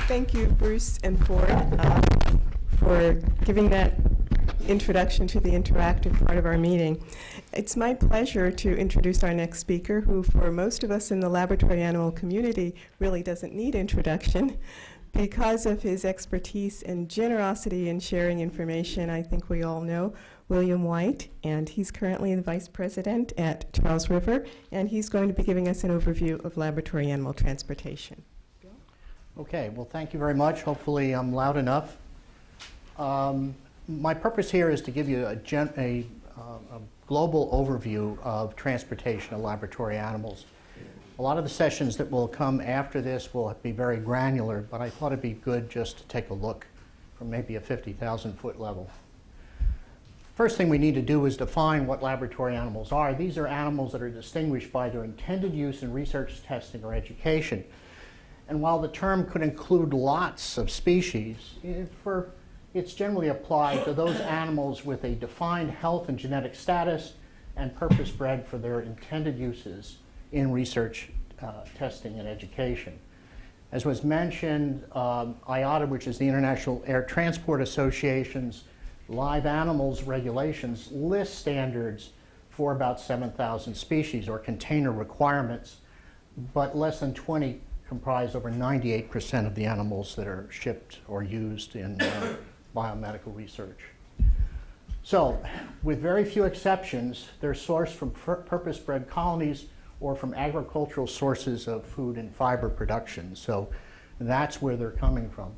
Thank you, Bruce and Ford, for giving that introduction to the interactive part of our meeting. It's my pleasure to introduce our next speaker, who for most of us in the laboratory animal community really doesn't need introduction. Because of his expertise and generosity in sharing information, I think we all know William White, and he's currently the Vice President at Charles River, and he's going to be giving us an overview of laboratory animal transportation. Okay, well, thank you very much. Hopefully I'm loud enough. My purpose here is to give you a global overview of transportation of laboratory animals. A lot of the sessions that will come after this will be very granular, but I thought it'd be good just to take a look from maybe a 50,000-foot level. First thing we need to do is define what laboratory animals are. These are animals that are distinguished by their intended use in research, testing, or education. And while the term could include lots of species, it's generally applied to those animals with a defined health and genetic status and purpose-bred for their intended uses in research, testing, and education. As was mentioned, IATA, which is the International Air Transport Association's live animals regulations, list standards for about 7,000 species or container requirements, but less than 20 comprise over 98% of the animals that are shipped or used in biomedical research. So, with very few exceptions, they're sourced from purpose-bred colonies or from agricultural sources of food and fiber production. So that's where they're coming from.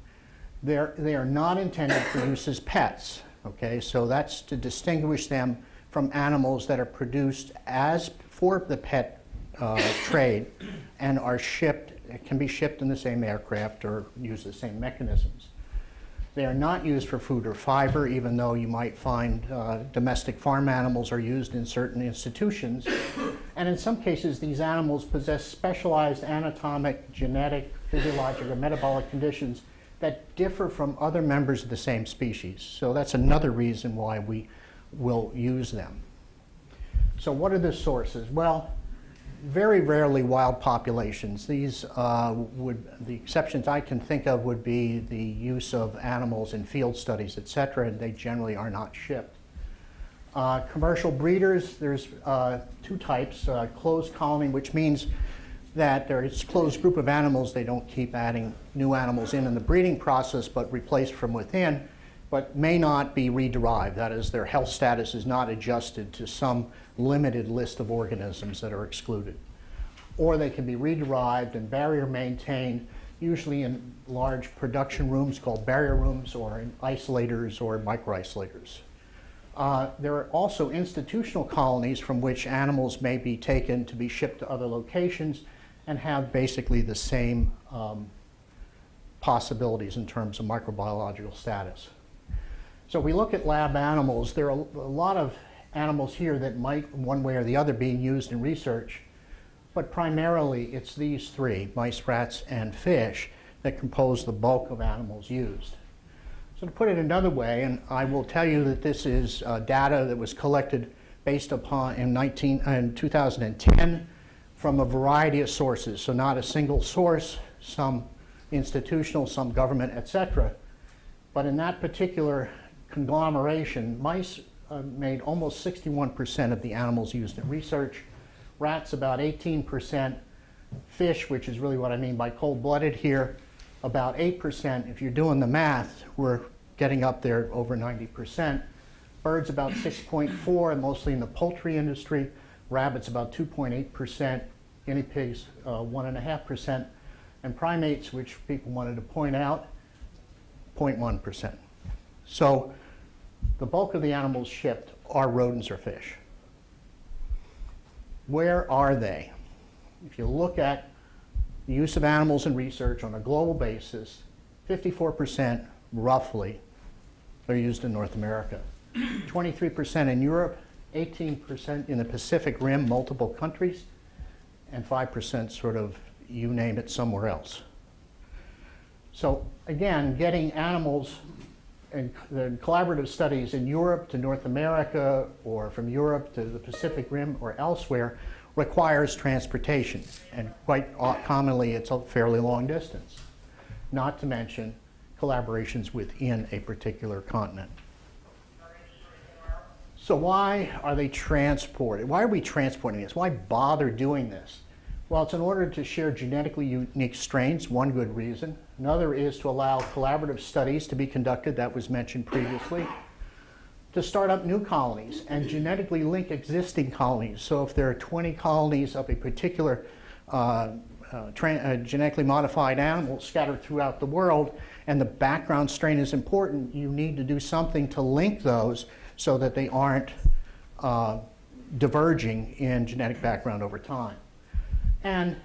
They are not intended for use as pets. Okay, so that's to distinguish them from animals that are produced as for the pet trade and are shipped, can be shipped in the same aircraft or use the same mechanisms. They are not used for food or fiber, even though you might find domestic farm animals are used in certain institutions. And in some cases, these animals possess specialized anatomic, genetic, physiologic, or metabolic conditions that differ from other members of the same species. So that's another reason why we will use them. So what are the sources? Well, very rarely wild populations. These the exceptions I can think of would be the use of animals in field studies, et cetera, and they generally are not shipped. Commercial breeders, there's two types. Closed colony, which means that there's a closed group of animals. They don't keep adding new animals in the breeding process, but replace from within, but may not be rederived. That is, their health status is not adjusted to some limited list of organisms that are excluded. Or they can be rederived and barrier maintained, usually in large production rooms called barrier rooms, or in isolators or micro-isolators. There are also institutional colonies from which animals may be taken to be shipped to other locations and have basically the same possibilities in terms of microbiological status. So we look at lab animals. There are a lot of animals here that might, one way or the other, being used in research, but primarily it's these three, mice, rats, and fish, that compose the bulk of animals used. So to put it another way, and I will tell you that this is data that was collected based upon in 2010 from a variety of sources, so not a single source, some institutional, some government, etc. But in that particular conglomeration, mice made almost 61% of the animals used in research, rats about 18%, fish, which is really what I mean by cold-blooded here, about 8%. If you're doing the math, we're getting up there over 90%. Birds about 6.4%, mostly in the poultry industry. Rabbits about 2.8%. Guinea pigs 1.5%. And primates, which people wanted to point out, 0.1%. So the bulk of the animals shipped are rodents or fish. Where are they? If you look at the use of animals in research on a global basis, 54% roughly are used in North America. 23% in Europe, 18% in the Pacific Rim, multiple countries, and 5% sort of, you name it, somewhere else. So again, getting animals and the collaborative studies in Europe to North America, or from Europe to the Pacific Rim or elsewhere, requires transportation, and quite commonly it's a fairly long distance. not to mention collaborations within a particular continent. So why are they transported? Why are we transporting this? Why bother doing this? Well, it's in order to share genetically unique strains, one good reason. Another is to allow collaborative studies to be conducted, that was mentioned previously, to start up new colonies and genetically link existing colonies. So if there are 20 colonies of a particular genetically modified animal scattered throughout the world, and the background strain is important, you need to do something to link those so that they aren't diverging in genetic background over time. And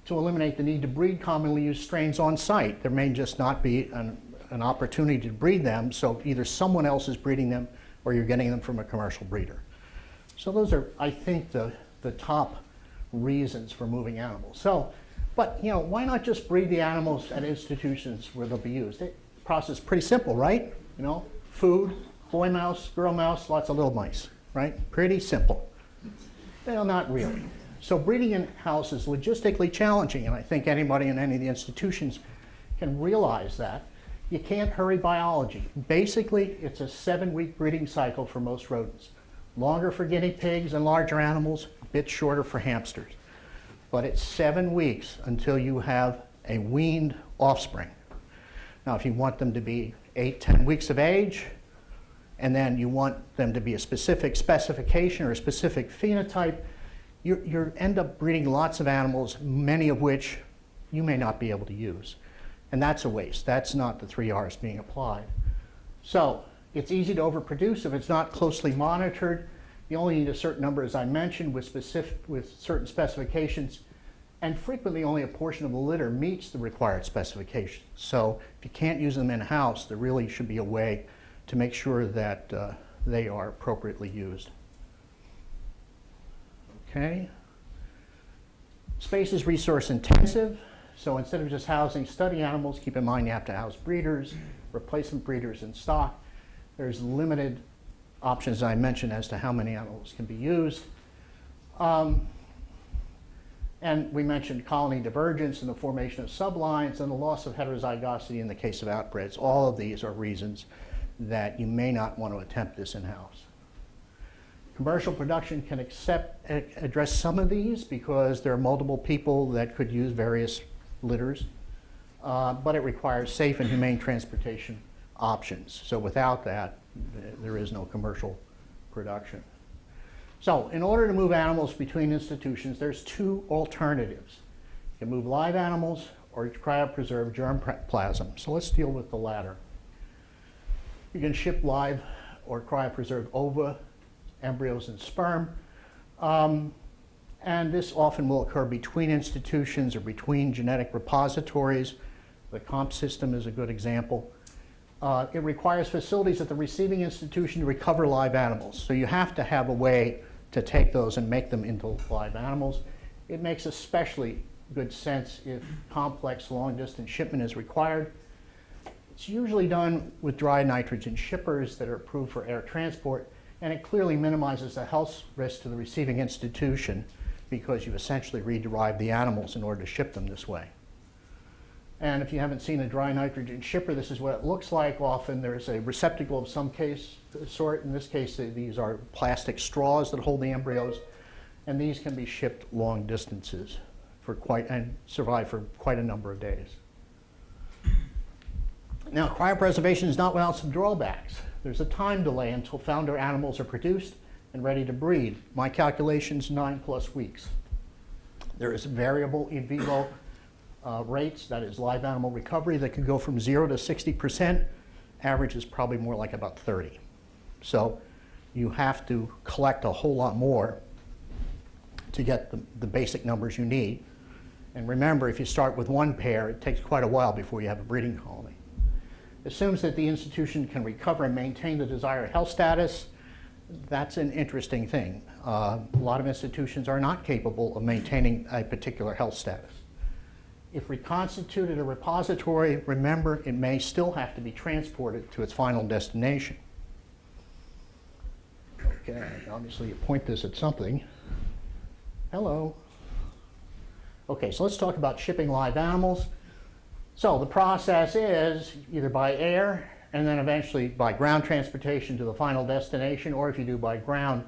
to eliminate the need to breed commonly used strains on site. There may just not be an opportunity to breed them, so either someone else is breeding them or you're getting them from a commercial breeder. So those are, I think, the top reasons for moving animals. So, but you know, why not just breed the animals at institutions where they'll be used? The process is pretty simple, right? You know, food, boy mouse, girl mouse, lots of little mice, right? Pretty simple. Well, not really. So breeding in-house is logistically challenging, and I think anybody in any of the institutions can realize that. You can't hurry biology. Basically, it's a 7-week breeding cycle for most rodents. Longer for guinea pigs and larger animals, a bit shorter for hamsters. But it's 7 weeks until you have a weaned offspring. Now, if you want them to be 8, 10 weeks of age, and then you want them to be a specific specification or a specific phenotype, you end up breeding lots of animals, many of which you may not be able to use. And that's a waste. That's not the 3 R's being applied. So it's easy to overproduce if it's not closely monitored. You only need a certain number, as I mentioned, with certain specifications. And frequently only a portion of the litter meets the required specifications. So if you can't use them in-house, there really should be a way to make sure that they are appropriately used. Okay. Space is resource intensive, so instead of just housing study animals, keep in mind you have to house breeders, replacement breeders in stock. There's limited options I mentioned as to how many animals can be used. And we mentioned colony divergence and the formation of sublines and the loss of heterozygosity in the case of outbreds. All of these are reasons that you may not want to attempt this in-house. Commercial production can address some of these because there are multiple people that could use various litters, but it requires safe and humane transportation options. So without that, there is no commercial production. So in order to move animals between institutions, there's 2 alternatives. You can move live animals or cryopreserved germplasm. So let's deal with the latter. You can ship live or cryopreserved ova, embryos, and sperm. And this often will occur between institutions or between genetic repositories. The comp system is a good example. It requires facilities at the receiving institution to recover live animals. So you have to have a way to take those and make them into live animals. It makes especially good sense if complex long-distance shipment is required. It's usually done with dry nitrogen shippers that are approved for air transport, and it clearly minimizes the health risk to the receiving institution because you essentially re-derive the animals in order to ship them this way. And if you haven't seen a dry nitrogen shipper, this is what it looks like. Often there's a receptacle of some sort. In this case, these are plastic straws that hold the embryos, and these can be shipped long distances and survive for quite a number of days. Now, cryopreservation is not without some drawbacks. There's a time delay until founder animals are produced and ready to breed. My calculations, 9+ weeks. There is variable in vivo rates, that is live animal recovery, that can go from 0 to 60%. Average is probably more like about 30. So you have to collect a whole lot more to get the basic numbers you need. And remember, if you start with 1 pair, it takes quite a while before you have a breeding colony. Assumes that the institution can recover and maintain the desired health status. That's an interesting thing. A lot of institutions are not capable of maintaining a particular health status. If reconstituted a repository, remember, it may still have to be transported to its final destination. Okay, obviously you point this at something. Hello. Okay, so let's talk about shipping live animals. So the process is either by air and then eventually by ground transportation to the final destination, or if you do by ground,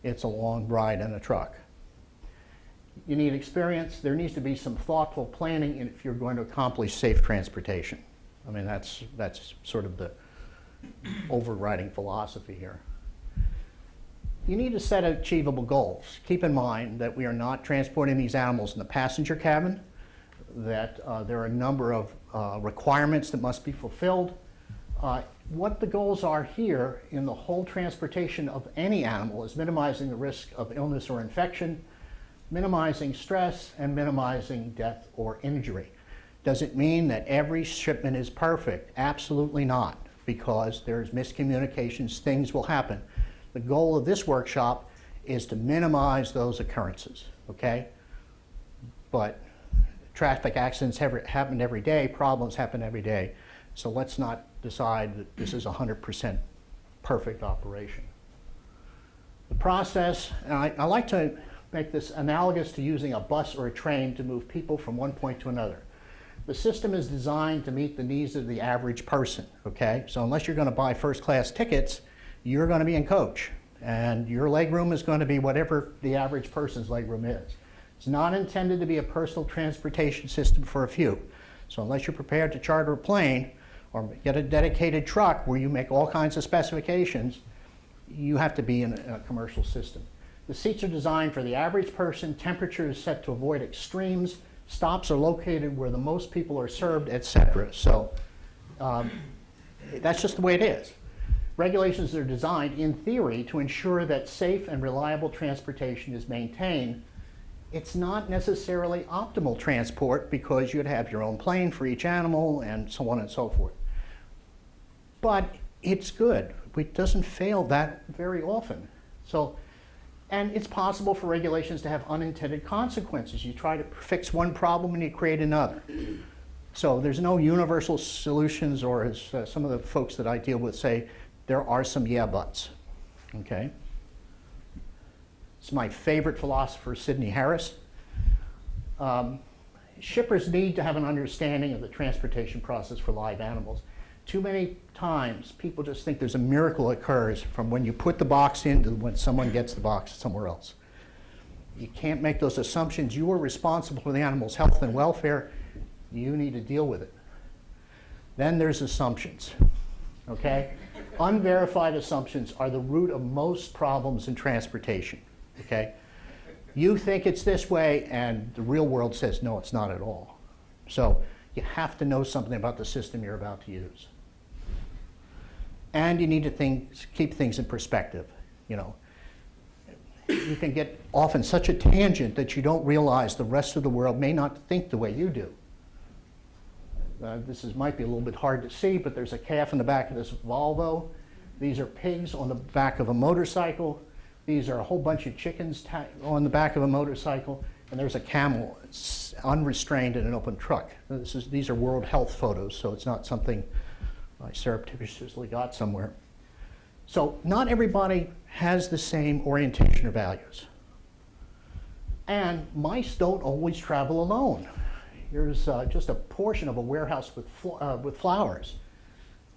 it's a long ride in a truck. You need experience. There needs to be some thoughtful planning if you're going to accomplish safe transportation. I mean, that's sort of the overriding philosophy here. You need to set achievable goals. Keep in mind that we are not transporting these animals in the passenger cabin, that there are a number of requirements that must be fulfilled. What the goals are here in the whole transportation of any animal is minimizing the risk of illness or infection, minimizing stress, and minimizing death or injury. Does it mean that every shipment is perfect? Absolutely not, because there's miscommunications, things will happen. The goal of this workshop is to minimize those occurrences, okay? But traffic accidents happen every day, problems happen every day, so let's not decide that this is 100% perfect operation. The process, and I like to make this analogous to using a bus or a train to move people from one point to another. The system is designed to meet the needs of the average person, okay? So unless you're going to buy first-class tickets, you're going to be in coach, and your legroom is going to be whatever the average person's legroom is. It's not intended to be a personal transportation system for a few. So unless you're prepared to charter a plane or get a dedicated truck where you make all kinds of specifications, you have to be in a commercial system. The seats are designed for the average person, temperature is set to avoid extremes, stops are located where the most people are served, etc. So that's just the way it is. Regulations are designed, in theory, to ensure that safe and reliable transportation is maintained. It's not necessarily optimal transport because you'd have your own plane for each animal and so on and so forth. But it's good. It doesn't fail that very often. So, and it's possible for regulations to have unintended consequences. You try to fix one problem and you create another. So there's no universal solutions, or as some of the folks that I deal with say, there are some yeah buts, okay? It's my favorite philosopher, Sidney Harris. Shippers need to have an understanding of the transportation process for live animals. Too many times, people just think there's a miracle occurs from when you put the box in to when someone gets the box somewhere else. You can't make those assumptions. You are responsible for the animal's health and welfare. You need to deal with it. Then there's assumptions, okay? Unverified assumptions are the root of most problems in transportation, okay? You think it's this way, and the real world says, no, it's not at all. So you have to know something about the system you're about to use. And you need to keep things in perspective, you know. You can get off in such a tangent that you don't realize the rest of the world may not think the way you do. Might be a little bit hard to see, but there's a calf in the back of this Volvo. These are pigs on the back of a motorcycle. These are a whole bunch of chickens on the back of a motorcycle. And there's a camel unrestrained in an open truck. These are World Health photos, so it's not something I surreptitiously got somewhere. So not everybody has the same orientation or values. And mice don't always travel alone. Here's just a portion of a warehouse with flowers,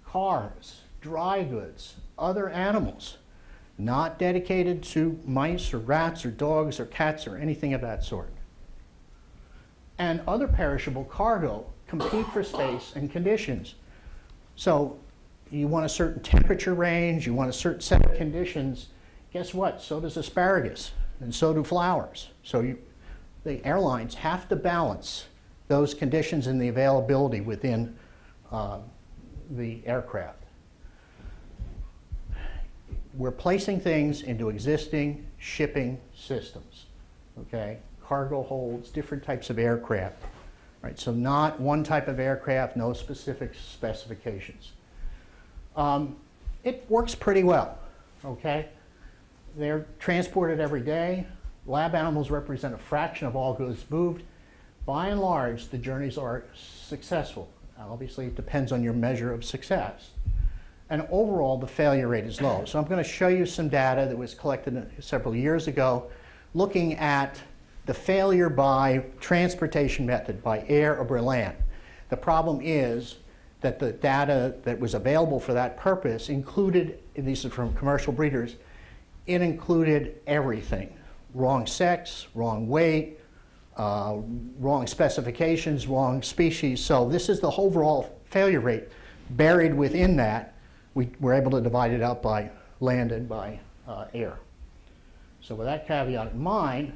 cars, dry goods, other animals, not dedicated to mice or rats or dogs or cats or anything of that sort. And other perishable cargo compete for space and conditions. So you want a certain temperature range, you want a certain set of conditions. Guess what? So does asparagus, and so do flowers. So the airlines have to balance those conditions and the availability within the aircraft. We're placing things into existing shipping systems, okay? Cargo holds, different types of aircraft, right? So not one type of aircraft, no specific specifications. It works pretty well, okay? They're transported every day. Lab animals represent a fraction of all goods moved. By and large, the journeys are successful. Obviously, it depends on your measure of success. And overall, the failure rate is low. So I'm going to show you some data that was collected several years ago looking at the failure by transportation method, by air or by land. The problem is that the data that was available for that purpose included, and these are from commercial breeders, it included everything. Wrong sex, wrong weight, wrong specifications, wrong species. So this is the overall failure rate. Buried within that, we were able to divide it out by land and by air. So with that caveat in mind,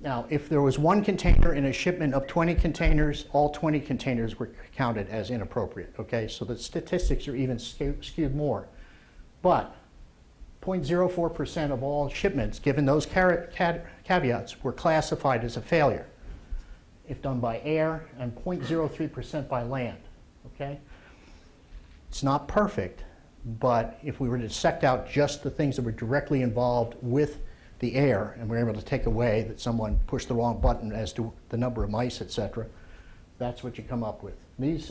now if there was one container in a shipment of 20 containers, all 20 containers were counted as inappropriate, okay? So the statistics are even skewed more. But 0.04% of all shipments, given those caveats, were classified as a failure if done by air, and 0.03% by land, okay? It's not perfect, but if we were to dissect out just the things that were directly involved with the air, and we were able to take away that someone pushed the wrong button as to the number of mice, etc., that's what you come up with. These,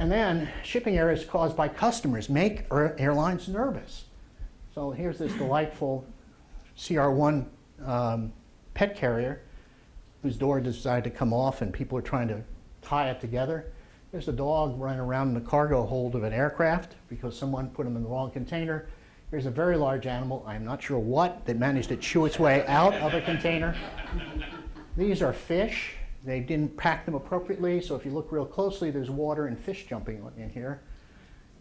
and then shipping errors caused by customers make airlines nervous. So here's this delightful CR1 pet carrier whose door decided to come off and people are trying to tie it together. There's a dog running around in the cargo hold of an aircraft because someone put him in the wrong container. Here's a very large animal, I'm not sure what, that managed to chew its way out of a container. These are fish. They didn't pack them appropriately, so if you look real closely, there's water and fish jumping in here.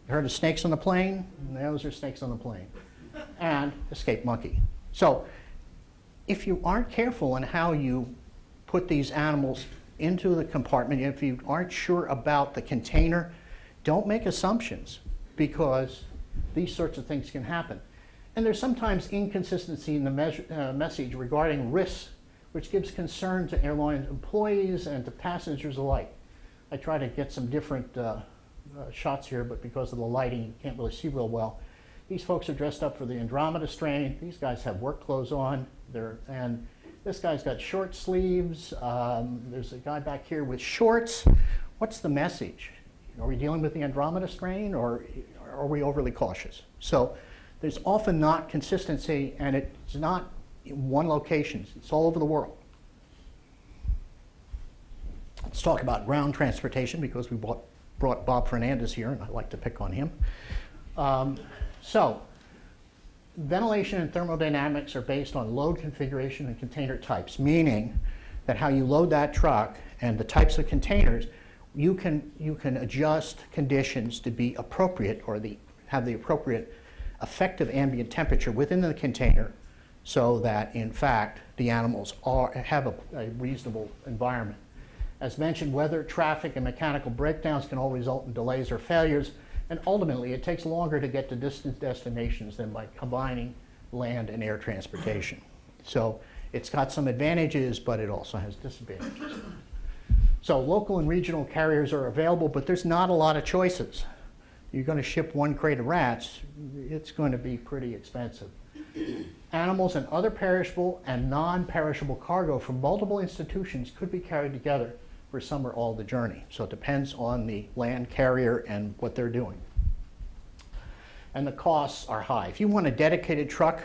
You heard of snakes on the plane? Those are snakes on the plane. And escaped monkey. So if you aren't careful in how you put these animals into the compartment, if you aren't sure about the container, don't make assumptions, because these sorts of things can happen. And there's sometimes inconsistency in the message regarding risks, which gives concern to airline employees and to passengers alike. I try to get some different shots here, but because of the lighting, you can't really see real well. These folks are dressed up for the Andromeda strain. These guys have work clothes on. And this guy's got short sleeves. There's a guy back here with shorts. What's the message? Are we dealing with the Andromeda strain, or are we overly cautious? So there's often not consistency, and it's not in one location. It's all over the world. Let's talk about ground transportation, because we brought Bob Fernandez here, and I like to pick on him. So ventilation and thermodynamics are based on load configuration and container types, meaning that how you load that truck and the types of containers, you can adjust conditions to be appropriate, or have the appropriate effective ambient temperature within the container, so that in fact the animals have a reasonable environment. As mentioned, weather, traffic, and mechanical breakdowns can all result in delays or failures, and ultimately it takes longer to get to distant destinations than by combining land and air transportation. So it's got some advantages, but it also has disadvantages. So local and regional carriers are available, but there's not a lot of choices. You're going to ship one crate of rats, it's going to be pretty expensive. Animals and other perishable and non-perishable cargo from multiple institutions could be carried together for some or all of the journey. So it depends on the land carrier and what they're doing. And the costs are high. If you want a dedicated truck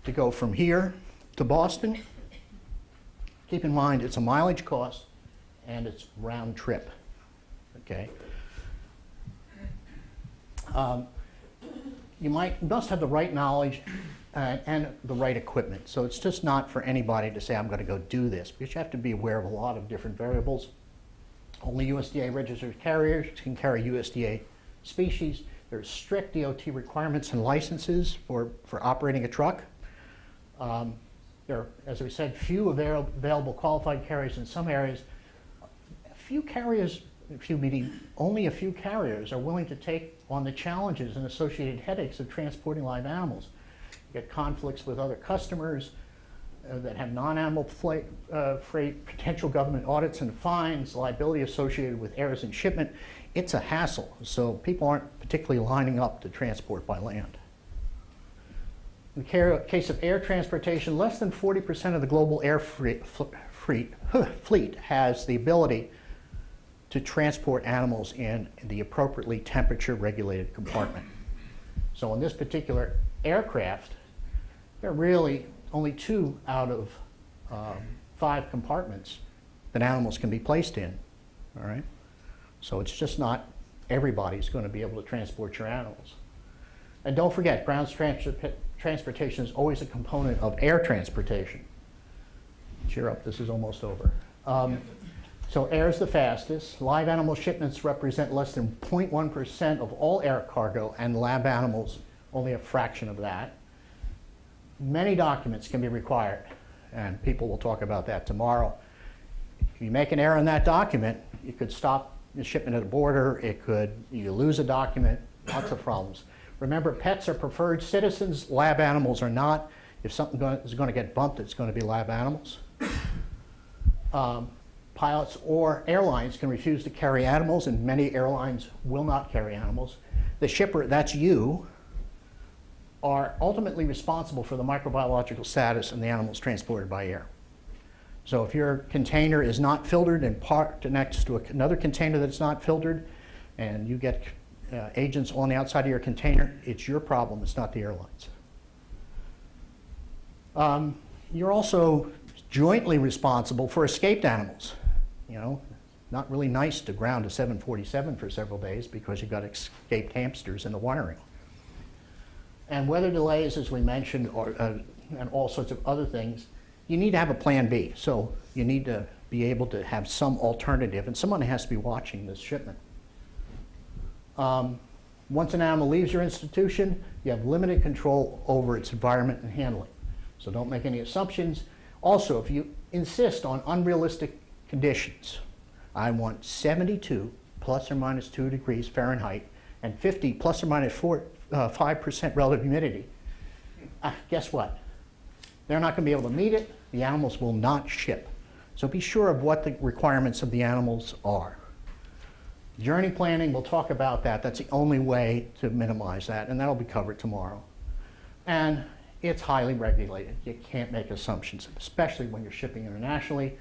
to go from here to Boston, keep in mind it's a mileage cost and it's round trip, okay? You must have the right knowledge and the right equipment. So it's just not for anybody to say, I'm going to go do this, because you have to be aware of a lot of different variables. Only USDA registered carriers can carry USDA species. There's strict DOT requirements and licenses for operating a truck. There are, as we said, few available qualified carriers in some areas. Only a few carriers are willing to take on the challenges and associated headaches of transporting live animals. You get conflicts with other customers that have non-animal freight, potential government audits and fines, liability associated with errors in shipment. It's a hassle, so people aren't particularly lining up to transport by land. In the case of air transportation, less than 40% of the global air fleet has the ability to transport animals in the appropriately temperature-regulated compartment. So in this particular aircraft, there are really only 2 out of 5 compartments that animals can be placed in, all right? So it's just not everybody's going to be able to transport your animals. And don't forget, ground transportation is always a component of air transportation. Cheer up, this is almost over. So air is the fastest. Live animal shipments represent less than 0.1% of all air cargo, and lab animals only a fraction of that. Many documents can be required, and people will talk about that tomorrow. If you make an error in that document, you could stop the shipment at a border, you lose a document, lots of problems. Remember, pets are preferred citizens, lab animals are not. If something is going to get bumped, it's going to be lab animals. Pilots or airlines can refuse to carry animals, and many airlines will not carry animals. The shipper, that's you, are ultimately responsible for the microbiological status of the animals transported by air. So if your container is not filtered and parked next to another container that's not filtered, and you get agents on the outside of your container, it's your problem, it's not the airlines. You're also jointly responsible for escaped animals. You know, not really nice to ground a 747 for several days because you've got escaped hamsters in the wiring. And weather delays, as we mentioned, and all sorts of other things, you need to have a plan B. So you need to be able to have some alternative, and someone has to be watching this shipment. Once an animal leaves your institution, you have limited control over its environment and handling. So don't make any assumptions. Also, if you insist on unrealistic conditions, I want 72 plus or minus 2 degrees Fahrenheit and 50 plus or minus 5% relative humidity, guess what? They're not going to be able to meet it. The animals will not ship. So be sure of what the requirements of the animals are. Journey planning, we'll talk about that. That's the only way to minimize that, and that'll be covered tomorrow. And it's highly regulated. You can't make assumptions, especially when you're shipping internationally.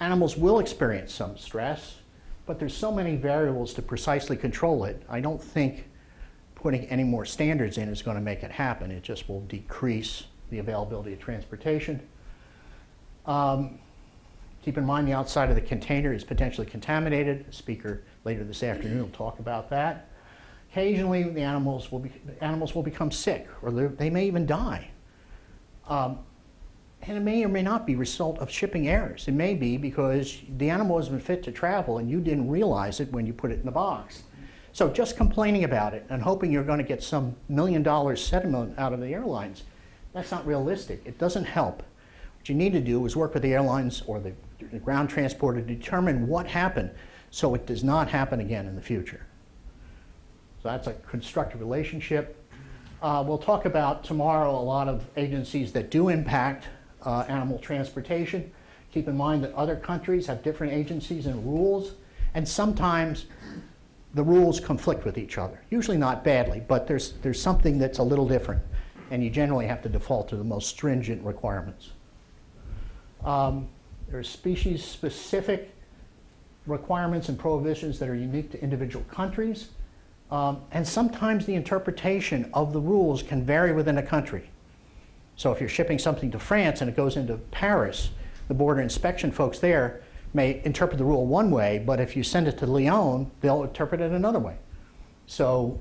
Animals will experience some stress, but there's so many variables to precisely control it. I don't think putting any more standards in is going to make it happen. It just will decrease the availability of transportation. Keep in mind the outside of the container is potentially contaminated. The speaker later this afternoon will talk about that. Occasionally, the animals will become sick, or they may even die. And it may or may not be a result of shipping errors. It may be because the animal wasn't fit to travel and you didn't realize it when you put it in the box. So just complaining about it and hoping you're going to get some $1 million settlement out of the airlines, that's not realistic. It doesn't help. What you need to do is work with the airlines or the ground transporter to determine what happened so it does not happen again in the future. So that's a constructive relationship. We'll talk about tomorrow a lot of agencies that do impact animal transportation. Keep in mind that other countries have different agencies and rules, and sometimes the rules conflict with each other. Usually not badly, but there's something that's a little different, and you generally have to default to the most stringent requirements. There are species-specific requirements and prohibitions that are unique to individual countries, and sometimes the interpretation of the rules can vary within a country. So if you're shipping something to France and it goes into Paris, the border inspection folks there may interpret the rule one way, but if you send it to Lyon, they'll interpret it another way. So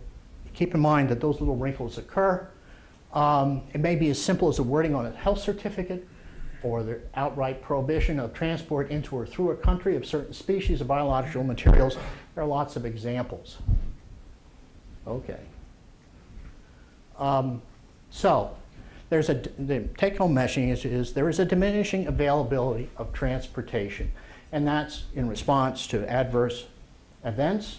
keep in mind that those little wrinkles occur. It may be as simple as a wording on a health certificate, or the outright prohibition of transport into or through a country of certain species of biological materials. There are lots of examples. Okay. So the take-home message is there is a diminishing availability of transportation, and that's in response to adverse events,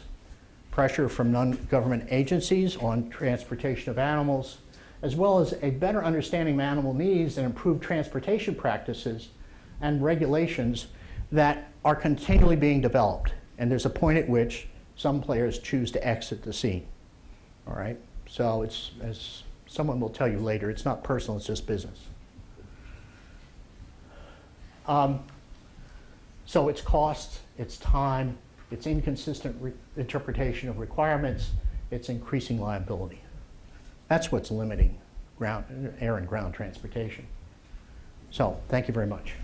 pressure from non-government agencies on transportation of animals, as well as a better understanding of animal needs and improved transportation practices and regulations that are continually being developed. And there's a point at which some players choose to exit the scene. All right? So it's, as someone will tell you later, it's not personal, it's just business. So it's costs, it's time, it's inconsistent interpretation of requirements, it's increasing liability. That's what's limiting air and ground transportation. So, thank you very much.